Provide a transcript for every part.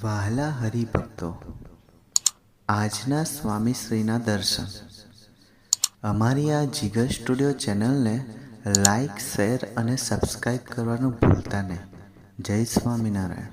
વહાલા હરિભક્તો, આજના સ્વામીશ્રીના દર્શન. અમારી આ જીગર સ્ટુડિયો ચેનલને લાઈક, શેર અને સબસ્ક્રાઈબ કરવાનું ભૂલતા નહીં. જય સ્વામિનારાયણ.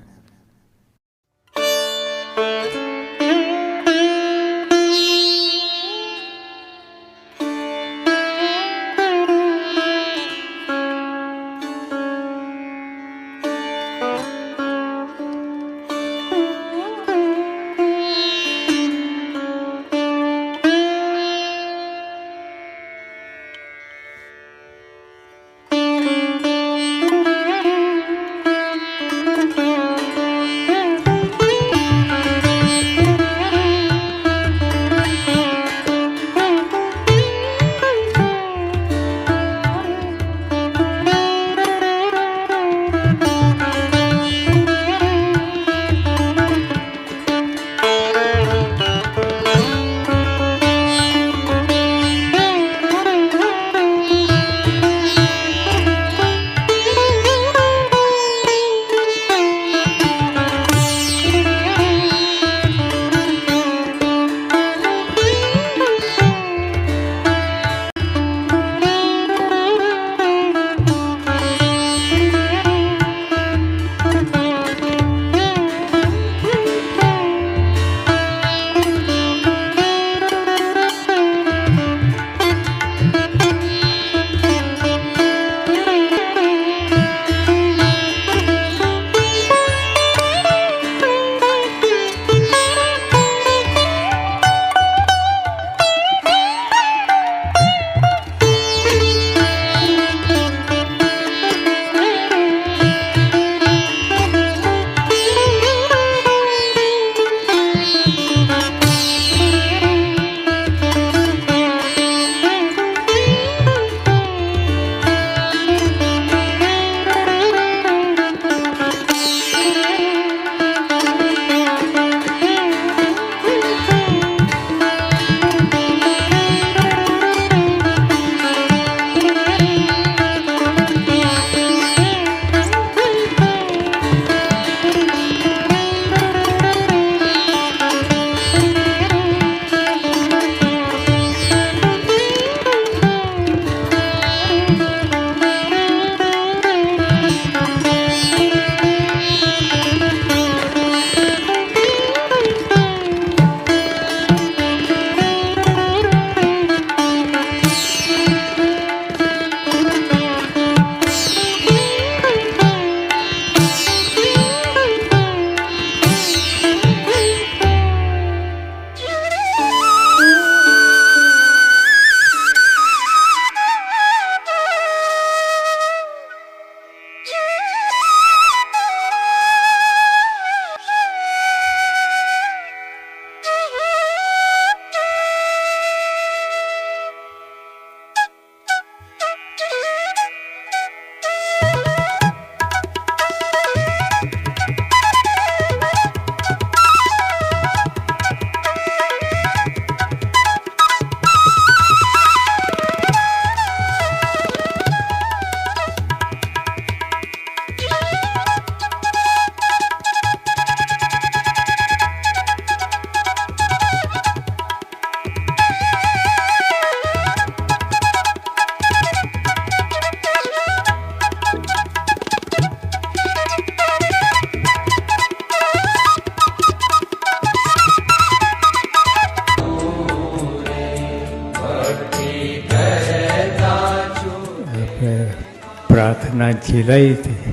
પ્રાર્થના ઝીલાઈ હતી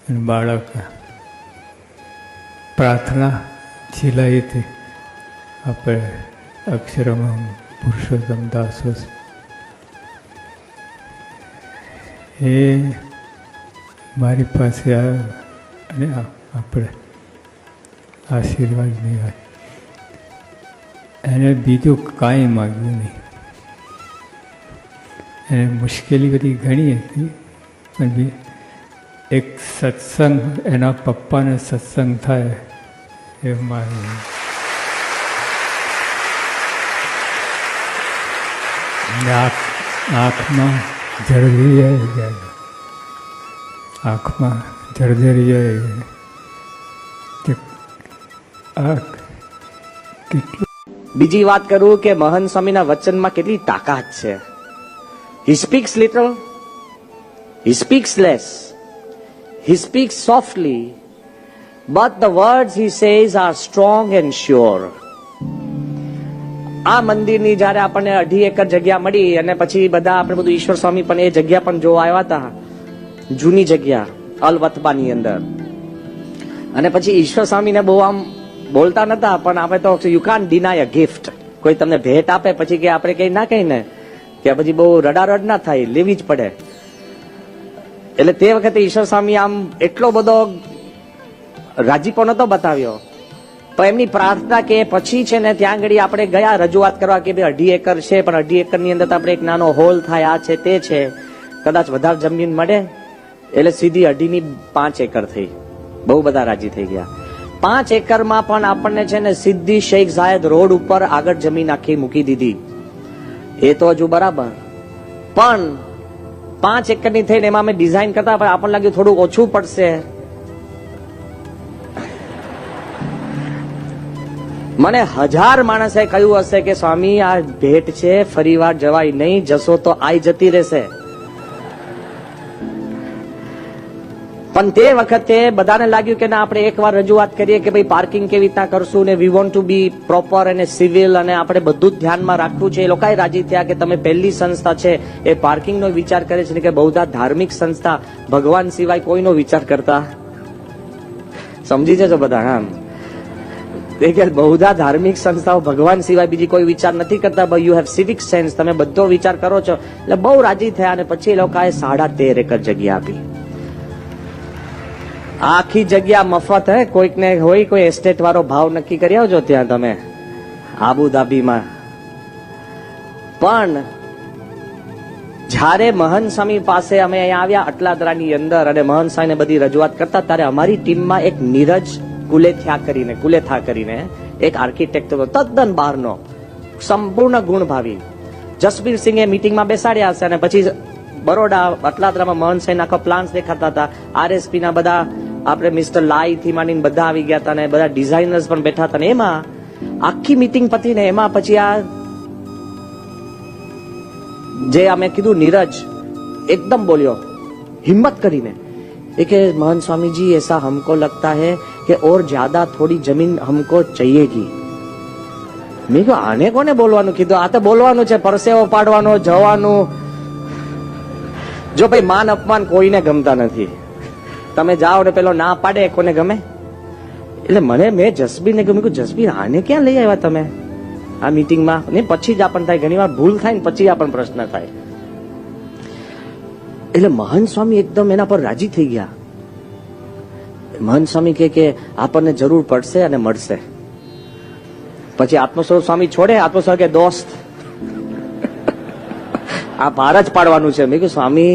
અને બાળક પ્રાર્થના ઝીલાઈ હતી. આપણે અક્ષરમં પુરુષોત્તમ દાસો એ મારી પાસે આવ્યો અને આપણે આશીર્વાદ નહીં હોય. એને બીજું કાંઈ માગ્યું નહીં. એને મુશ્કેલી બધી ઘણી હતી, પણ એક સત્સંગ, એના પપ્પાને સત્સંગ થાય એ મારું. આંખમાં જળદી આવી ગયા, આંખમાં જર્જરી આવી ગઈ કે આ કેટલું બીજી વાત કરું કે મહંત સ્વામીના વચનમાં કેટલી તાકાત છે. He speaks little, he speaks less, he speaks softly, but the words he says are strong and sure. આ મંદિરની જયારે આપણને 2.5 એકર જગ્યા મળી અને પછી બધા આપણે બધું ઈશ્વર સ્વામી પણ એ જગ્યા પણ જોવા આવ્યા હતા, જૂની જગ્યા અલવતબાની અંદર. અને પછી ઈશ્વર સ્વામીને બહુ આમ બોલતા નતા, પણ આપણે તો you can't deny a gift. કોઈ તમને ભેટ આપે પછી કે આપણે કઈ ના કહીને કે પછી બહુ રડારડ ના થાય, લેવી જ પડે. એટલે તે વખતે ઈશ્વર સ્વામી આમ એટલો બધો રાજીપો નતો બતાવ્યો, તો એમની પ્રાર્થના કે પછી છે ને ત્યાં આગળ આપણે ગયા રજૂઆત કરવા કે ભાઈ 2.5 એકર છે, પણ 2.5 એકરની અંદર તો આપણે એક નાનો હોલ થાય, આ છે તે છે, કદાચ વધારે જમીન મળે. એટલે સીધી 2.5 ની 5 એકર થઈ. બહુ બધા રાજી થઈ ગયા. 5 એકરમાં પણ આપણને છે ને સીધી શેખ ઝાયદ રોડ ઉપર આગળ જમીન આખી મૂકી દીધી. એ તો હજુ બરાબર, પણ 5 એકરની થઈને એમાં અમે ડિઝાઇન કરતા પણ આપણને લાગ્યું થોડું ઓછું પડશે. મને 1000 માણસે કહ્યું હશે કે સ્વામી આ ભેટ છે, ફરી વાર જવાય નહીં, જશો તો આઈ જતી રહેશે. પણ તે વખતે બધાને લાગ્યું કે ના આપણે એકવાર રજૂઆત કરીએ કે ભાઈ પાર્કિંગ કેવી રીતના કરશું ને we want to be proper અને સિવિલ અને આપણે બધું જ ધ્યાનમાં રાખવું છે. એ લોકોએ રાજી થયા કે તમે પહેલી સંસ્થા છે એ પાર્કિંગનો વિચાર કરે છે, કે બહુધા ધાર્મિક સંસ્થા ભગવાન સિવાય કોઈનો વિચાર કરતા. સમજી જજો બધા. હા, કે બહુધા ધાર્મિક સંસ્થાઓ ભગવાન સિવાય બીજી કોઈ વિચાર નથી કરતા. But you have civic sense, તમે બધો વિચાર કરો છો. એટલે બહુ રાજી થયા અને પછી એ લોકોએ 13.5 એકર જગ્યા આપી. આખી જગ્યા મફત. હે કોઈકને હોય કોઈ એસ્ટેટ વાળો ભાવ નક્કી કરી આવજો ત્યાં તમે આબુધાબીમાં. પણ જ્યારે મહંત સ્વામી પાસે અમે અહીંયા આવ્યા અટલાદરાની અંદર અને મહંત સ્વામીને બધી રજૂઆત કરતા, ત્યારે અમારી ટીમમાં એક નીરજ કુલેથા કરીને એક આર્કિટેક્ટ હતો, તદ્દન બહારનો, સંપૂર્ણ ગુણભાવી. જસબીર સિંહે મીટિંગમાં બેસાડ્યા હશે અને પછી બરોડા અટલાદરામાં મહંત સ્વામી આખો પ્લાન્સ દેખાતા હતા. આરએસપી ના બધા આપણે મિસ્ટર લાઈ થી માંડીને બધા આવી ગયા હતા ને બધા ડિઝાઇનર્સ પણ બેઠા હતા. ને એમાં આખી મીટિંગ પતી ને એમાં પછી આ જે અમે કીધું નીરજ એકદમ બોલ્યો હિમ્મત કરીને, એ કે મહંત स्वामी जी ऐसा हमको लगता है कि और ज्यादा थोड़ी जमीन हमको चाहिएगी. મેં કહ્યું આને કોને બોલવાનું કીધું? આ તો બોલવાનું છે, પરસેવો પાડવાનો, જવાનું. જો ભાઈ માન અપમાન કોઈને ગમતા નથી. તમે જાઓ ને પેલો ના પાડે કોને ગમે? એટલે મેં જસબીરને કહ્યું, જસબીર આને ક્યાં લઈ આવ્યા તમે આ મીટિંગમાં? ને પછી જ આપણને થાય, ઘણી વાર ભૂલ થાય ને પછી આપણને પ્રશ્ન થાય. એટલે મહંત સ્વામી એકદમ એના પર રાજી થઈ ગયા. મહંત સ્વામી કે આપણને જરૂર પડશે અને મળશે. પછી આત્મસ્વરૂપ સ્વામી છોડે, આત્મસ્વરૂપ કે દોસ્ત આ પાર જ પાડવાનું છે. મેં કહ્યું સ્વામી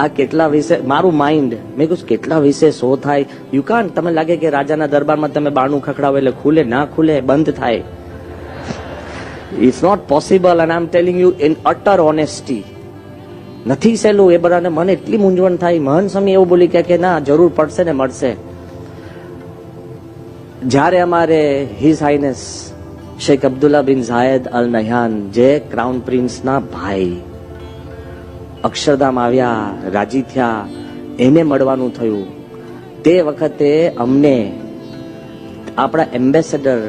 આ કેટલા વિશે મારું માઇન્ડ, મેં કહ્યું કેટલા વિશે શો થાય. યુ કાન્ટ, તમને લાગે કે રાજાના દરબારમાં તમે બારણું ખખડાવો એટલે ખુલે? ના ખુલે, બંધ થાય. It's not possible. And I am telling you in utter honesty. નથી સહેલું. એ બધાને મને એટલી મૂંઝવણ થાય. મહંત સ્વામી એવું બોલી કે ના જરૂર પડશે ને મળશે. જ્યારે અમારે હિઝ હાઇનેસ શેખ અબ્દુલ્લા બિન ઝાયદ અલ નહયાન, જે ક્રાઉન પ્રિન્સના ભાઈ, અક્ષરધામ આવ્યા, રાજી થયા, એને મળવાનું થયું. તે વખતે અમને આપણા એમ્બેસેડર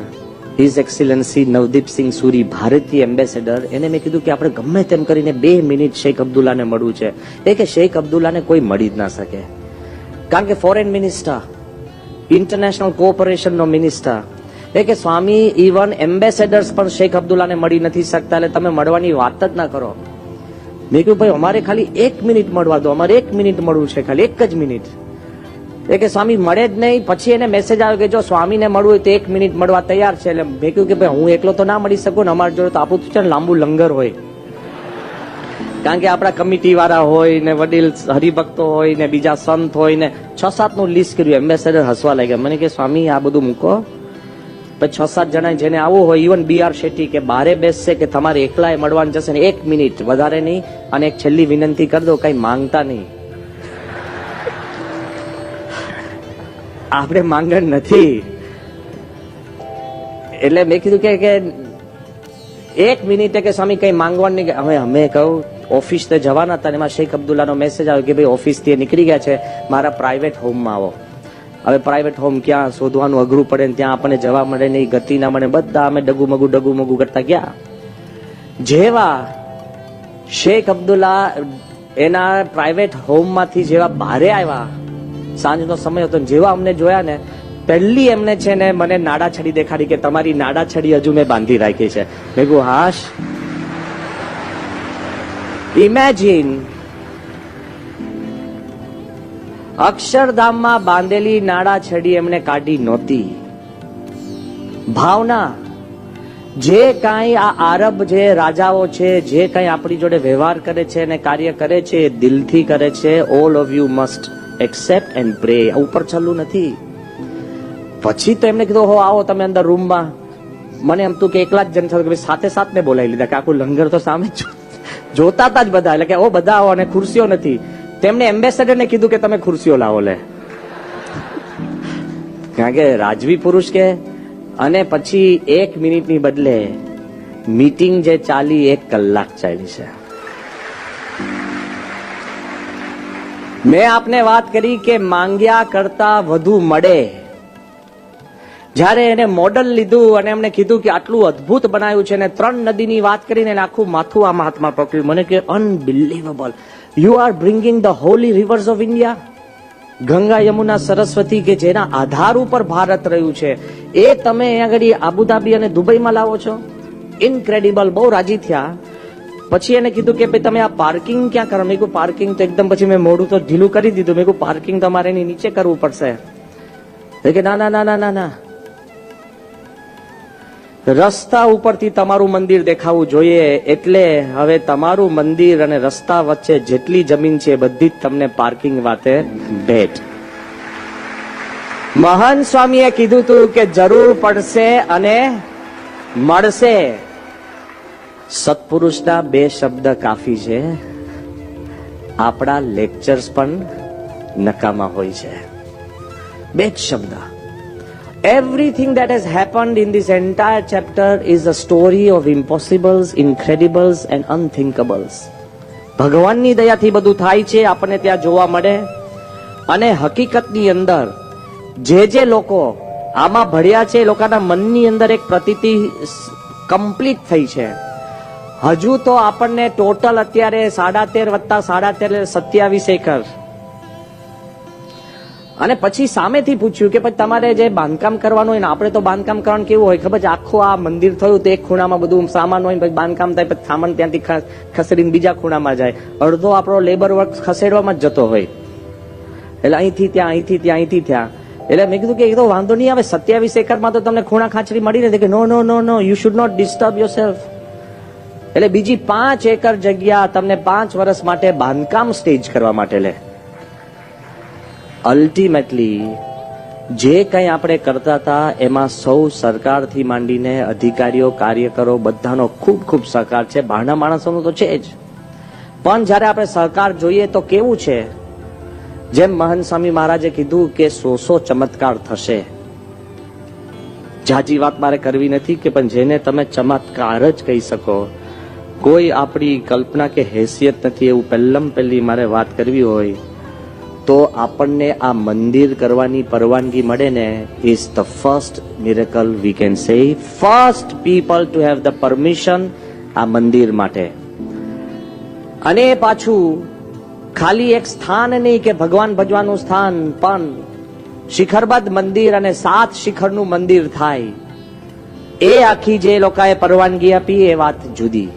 હિઝ એક્સિલન્સી નવદીપસિંહ સુરી, ભારતીય એમ્બેસેડર, એને મેં કીધું કે આપણે ગમે તેમ કરીને 2 મિનિટ શેખ અબ્દુલ્લાને મળવું છે. એ કે શેખ અબ્દુલ્લાને કોઈ મળી જ ના શકે, કારણ કે ફોરેન મિનિસ્ટર, ઇન્ટરનેશનલ કોઓપરેશનનો મિનિસ્ટર. એ કે સ્વામી ઇવન એમ્બેસેડર્સ પણ શેખ અબ્દુલ્લાને મળી નથી શકતા, એટલે તમે મળવાની વાત જ ના કરો. મેં કહ્યું ભાઈ અમારે ખાલી 1 મિનિટ મળવા દો, અમારે 1 મિનિટ મળવું છે, ખાલી 1 જ મિનિટ. એ કે સ્વામી મળે જ નહીં. પછી એને મેસેજ આવ્યો કે જો સ્વામીને મળવું હોય તો 1 મિનિટ મળવા તૈયાર છે. એટલે મેં કહ્યું કે ભાઈ હું એકલો તો ના મળી શકું ને, અમારી જોડે તો આપણું છે ને લાંબુ લંગર હોય, કારણ કે આપણા કમિટી વાળા હોય ને વડીલ હરિભક્તો હોય ને બીજા સંત હોય ને 6-7 નું લિસ્ટ કર્યું. એમ્બેસેડર હસવા લાગ્યા. મને કે સ્વામી આ બધું મૂકો, પછી 6-7 જણા જેને આવવું હોય, ઇવન BR શેટ્ટી કે બારે બેસશે કે તમારે એકલાએ મળવાનું જશે ને 1 મિનિટ વધારે નહીં. અને એક છેલ્લી વિનંતી કરી દો, કઈ માંગતા નહીં. આપણે માંગણ નથી. એટલે મેં કીધું કે 1 મિનિટે કે સ્વામી કઈ માંગવાનું નહીં. હવે અમે કહું ઓફિસ તે જવાના હતા, એમાં શેખ અબ્દુલ્લાનો મેસેજ આવ્યો કે ભાઈ ઓફિસ થી નીકળી ગયા છે, મારા પ્રાઇવેટ હોમમાં આવો. હવે પ્રાઇવેટ હોમ ક્યાં શોધવાનું અઘરું પડે ને ત્યાં આપણને જવા મળે નહીં, ગતિ ના મળે, બધા અમે ડગુમગુ કરતા ગયા. જેવા શેખ અબ્દુલ્લા એના પ્રાઇવેટ હોમમાંથી જેવા બહારે આવ્યા, સાંજનો સમય હતો, જેવા અમને જોયા ને પહેલી એમને છે ને મને નાડા છડી દેખાડી કે તમારી નાડા છડી હજુ મેં બાંધી રાખી છે. મેં કહ્યું હાશ, ઇમેજિન અક્ષરધામમાં બાંધેલી નાડા છડી એમને કાઢી નહોતી. ભાવના જે કાંઈ આ આરબ જે રાજાઓ છે, જે કાંઈ આપણી જોડે વ્યવહાર કરે છે અને કાર્ય કરે છે એ દિલથી કરે છે. All of you must accept and pray. ઉપર છલ્લું નથી. પછી તો એમને કીધું હો આવો તમે અંદર રૂમમાં. મને એમ તું કે એકલા જ જણ થયું, સાથે ને બોલાવી લીધા કે આખું લંગર તો સામે જોતા હતા જ બધા, એટલે કે ઓ બધા આવો અને ખુરશીઓ નથી. તેમને એમ્બેસેડર ને કીધું કે તમે ખુરશીઓ લાવો લે, કારણ કે રાજવી પુરુષ કે. અને પછી 1 મિનિટની બદલે મીટિંગ જે ચાલી 1 કલાક ચાલી છે. મેં આપને વાત કરી કે માંગ્યા કરતા વધુ મળે. જયારે એને મોડલ લીધું અને એમને કીધું કે આટલું અદ્ભુત બનાવ્યું છે, ને 3 નદીની વાત કરીને આખું માથું આમાં હાથમાં પકડ્યું. મને કે unbelievable, you are bringing the Holi reverse of India. Ganga, Yamuna, Saraswati કે જેના આધાર ઉપર ભારત રહ્યું છે, એ તમે અહીંયા આગળ આબુધાબી અને દુબઈમાં લાવો છો. ઇનક્રેડિબલ. બહુ રાજી થયા. પછી એને કીધું કે ભાઈ તમે આ પાર્કિંગ ક્યાં કરો? મેં કહ્યું પાર્કિંગ તો એકદમ, પછી મેં મોડું તો ઢીલું કરી દીધું. મેં કહ્યું પાર્કિંગ તમારે એની નીચે કરવું પડશે. કે ના ના ના ના ના ના, રસ્તા ઉપરથી તમારું મંદિર દેખાવું જોઈએ. એટલે હવે તમારું મંદિર અને રસ્તા વચ્ચે જેટલી જમીન છે બધી જ તમને પાર્કિંગ વાતે ભેટ. મહાન સ્વામીએ કીધું હતું કે જરૂર પડશે અને મળશે. સત્પુરુષના 2 શબ્દ કાફી છે. આપણા લેક્ચર્સ પણ નકામા હોય છે. 2 જ શબ્દ. Everything that has happened in this entire chapter is a story of impossibles, incredibles and unthinkables. ભગવાનની દયાથી બધું થાય છે, આપણને ત્યાં જોવા મળે. અને હકીકતની અંદર જે લોકો આમાં ભળ્યા છે એ લોકોના મનની અંદર એક પ્રતીતિ કમ્પ્લીટ થઈ છે. હજુ તો આપણને ટોટલ અત્યારે 13.5 + 13 27 એકર. અને પછી સામેથી પૂછ્યું કે પછી તમારે જે બાંધકામ કરવાનું હોય ને, આપણે તો બાંધકામ કરવાનું કેવું હોય ખબર છે, આખું આ મંદિર થયું તો એક ખૂણામાં બધું સામાન હોય, પછી બાંધકામ થાય, પછી સામાન ત્યાંથી ખસેડીને બીજા ખૂણામાં જાય. અડધો આપણો લેબર વર્ક ખસેડવામાં જ જતો હોય. એટલે અહીંથી ત્યાં, અહીંથી ત્યાં, અહીંથી ત્યાં. એટલે મેં કીધું કે એ તો વાંધો નહીં આવે, 27 એકરમાં તો તમને ખૂણા ખાંચડી મળી નથી. કે no no no no, you should not disturb yourself. એટલે બીજી 5 એકર જગ્યા તમને 5 વર્ષ માટે બાંધકામ સ્ટેજ કરવા માટે લે. અલ્ટિમેટલી જે કંઈ આપણે કરતા હતા એમાં સૌ સરકારથી માંડીને અધિકારીઓ, કાર્યકરો બધાનો ખૂબ ખૂબ સહકાર છે. બહારના માણસોનું તો છે જ, પણ જ્યારે આપણે સહકાર જોઈએ તો કેવું છે. જેમ મહંત સ્વામી મહારાજે કીધું કે 100 ચમત્કાર થશે. જાજી વાત મારે કરવી નથી કે પણ જેને તમે ચમત્કાર જ કહી શકો, કોઈ આપણી કલ્પના કે હેસિયત નથી, એવું પહેલી મારે વાત કરવી હોય તો આપણને આ મંદિર કરવાની પરવાનગી મળે ને, is the first miracle we can say. First people to have the permission આ મંદિર માટે. અને પાછું ખાલી એક સ્થાન નહીં કે ભગવાન ભજવાનું સ્થાન, પણ શિખરબદ્ધ મંદિર અને 7 શિખરનું મંદિર થાય, એ આખી જે લોકોએ પરવાનગી આપી એ વાત જુદી.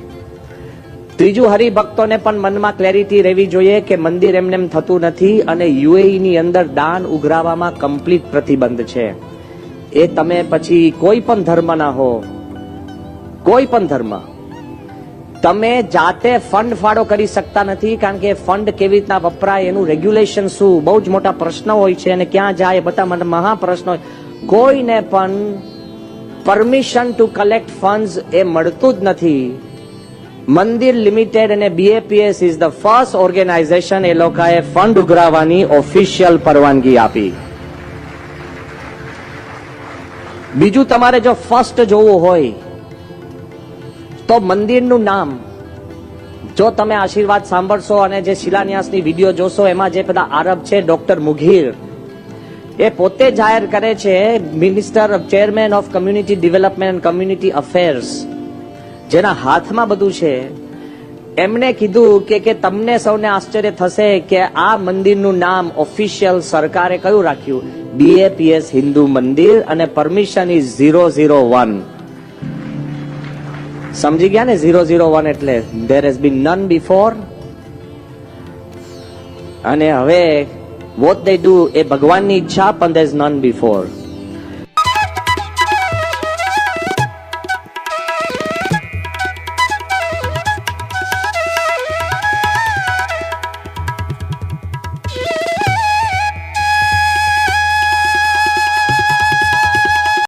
ત્રીજું, હરિભક્તોને પણ મનમાં ક્લેરિટી રહેવી જોઈએ કે મંદિર એમને એમ થતું નથી. અને યુએઈ ની અંદર દાન ઉઘરાવવામાં કમ્પ્લીટ પ્રતિબંધ છે. એ તમે પછી કોઈ પણ ધર્મના હો, કોઈ પણ ધર્મ, તમે જાતે ફંડ ફાળો કરી શકતા નથી. કારણ કે ફંડ કેવી રીતના વપરાય, એનું રેગ્યુલેશન શું, બહુ જ મોટા પ્રશ્નો હોય છે. અને ક્યાં જાય બધા મહા પ્રશ્નો. કોઈને પણ પરમિશન ટુ કલેક્ટ ફંડ્સ એ મળતું જ નથી. મંદિર લિમિટેડ અને BAPS is the first organisation એ લોકોએ ફંડ ઉઘરાવવાની ઓફિશિયલ પરવાનગી આપી. બીજું તમારે જો ફર્સ્ટ જોવું હોય તો મંદિરનું નામ, જો તમે આશીર્વાદ સાંભળશો અને જે શિલાન્યાસની વિડીયો જોશો એમાં જે બધા આરબ છે, ડોક્ટર મુઘીર, એ પોતે જાહેર કરે છે, minister chairman of community development and community affairs, જેના હાથમાં બધું છે, એમને કીધું કે તમને સૌને આશ્ચર્ય થશે કે આ મંદિરનું નામ ઓફિશિયલ સરકારે કયું રાખ્યું, BAPS હિન્દુ મંદિર, અને પરમિશન ઇઝ 001. સમજી ગયા ને? 001 એટલે there has been none before. અને હવે what they do એ ભગવાનની ઈચ્છા, પણ there is none before.